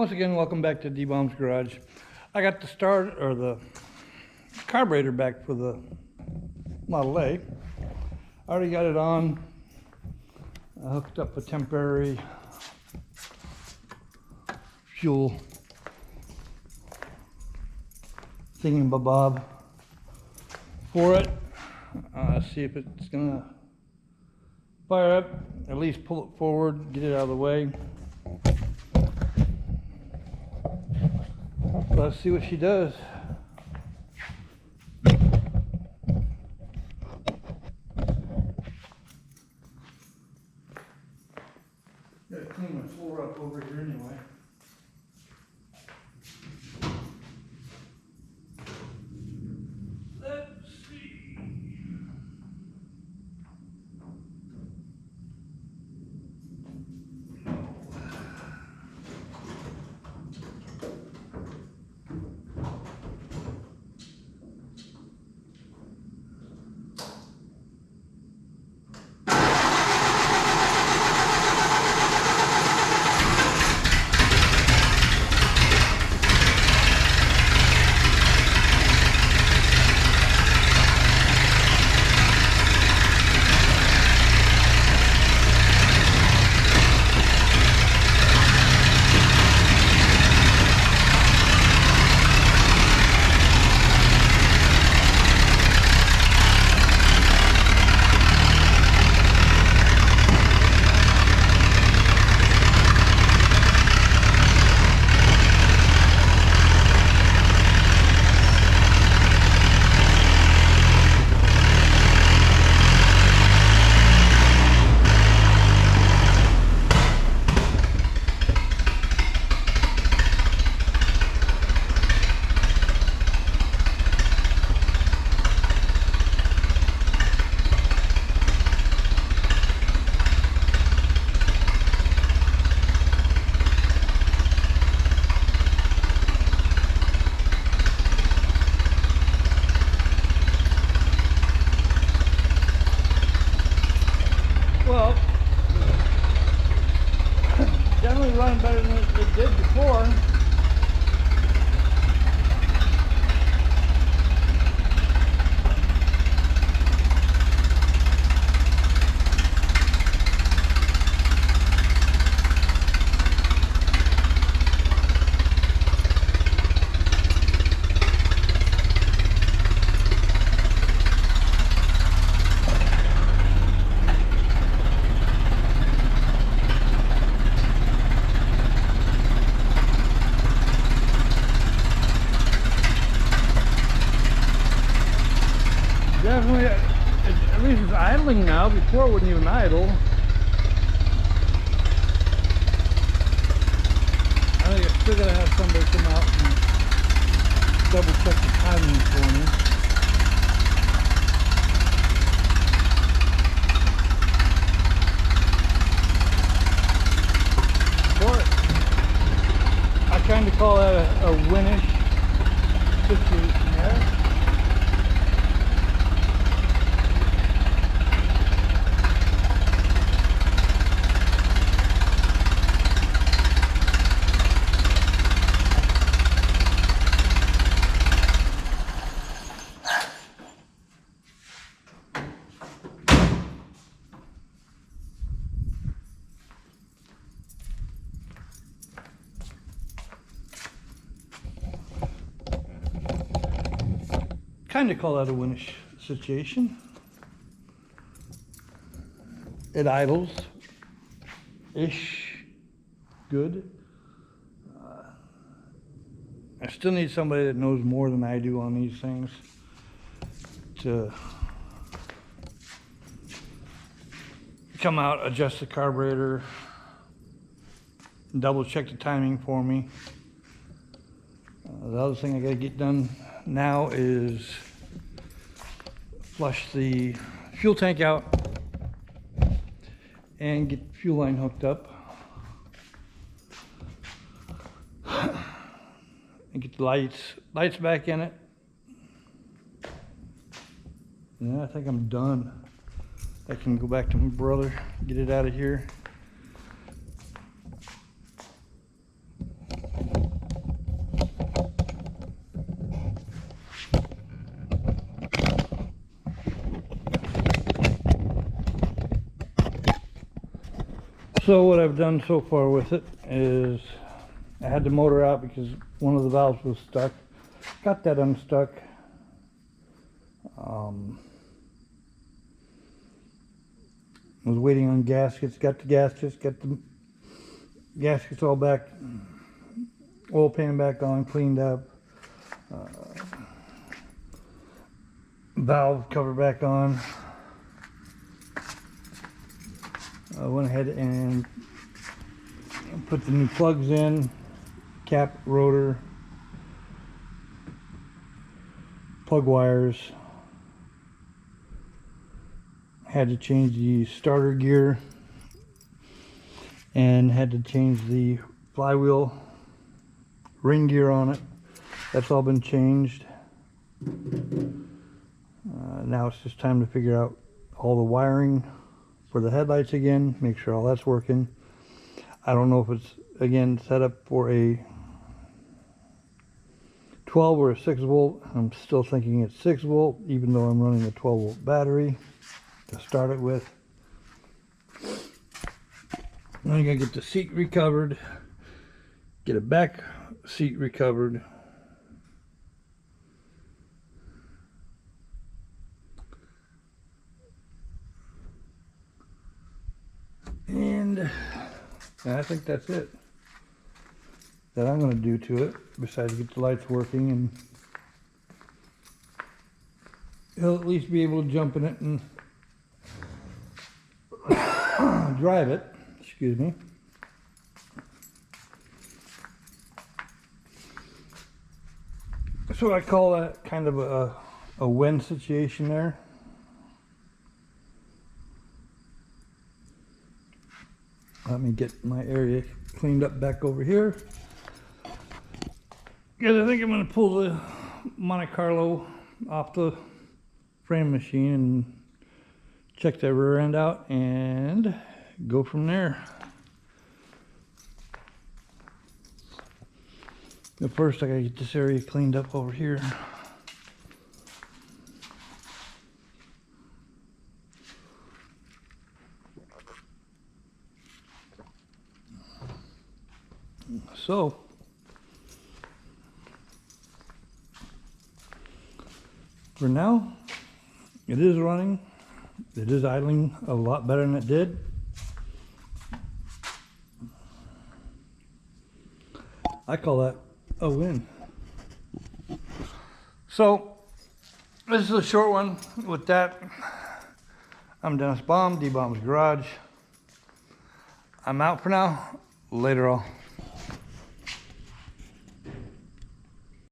Once again, welcome back to D-Bomb's Garage. I got the the carburetor back for the Model A. I already got it on. I hooked up a temporary fuel thingy-bob for it. See if it's gonna fire up, at least pull it forward, get it out of the way. Let's see what she does. Gotta clean my floor up over here anyway. Let's see. Well, definitely running better than it did before. Definitely, at least it's idling now. Before it wouldn't even idle. I think I still gotta have somebody come out and double check the timing for me. Or I kind of call that a winish situation there. Kind of call that a winish situation. It idles ish good. I still need somebody that knows more than I do on these things to come out, adjust the carburetor, double check the timing for me. The other thing I gotta get done now is flush the fuel tank out and get the fuel line hooked up and get the lights back in it. Yeah, I think I'm done. I can go back to my brother, get it out of here. So what I've done so far with it is I had the motor out because one of the valves was stuck. Got that unstuck. Was waiting on gaskets. Got the gaskets. Got the gaskets all back. Oil pan back on. Cleaned up. Valve cover back on. I went ahead and put the new plugs in, cap, rotor, plug wires. Had to change the starter gear and had to change the flywheel ring gear on it. That's all been changed. Now it's just time to figure out all the wiring for the headlights again, make sure all that's working. I don't know if it's, again, set up for a 12 or a 6 volt. I'm still thinking it's 6 volt, even though I'm running a 12 volt battery to start it with. Now I gotta get the seat recovered, get a back seat recovered. And I think that's it that I'm going to do to it, besides get the lights working, and he'll at least be able to jump in it and drive it. Excuse me. So I call that kind of a win situation there. Let me get my area cleaned up back over here, because I think I'm going to pull the Monte Carlo off the frame machine and check the rear end out and go from there. But first I gotta get this area cleaned up over here. So, for now, it is running. It is idling a lot better than it did. I call that a win. So, this is a short one. With that, I'm Dennis Baum, D-Baum's Garage. I'm out for now. Later all.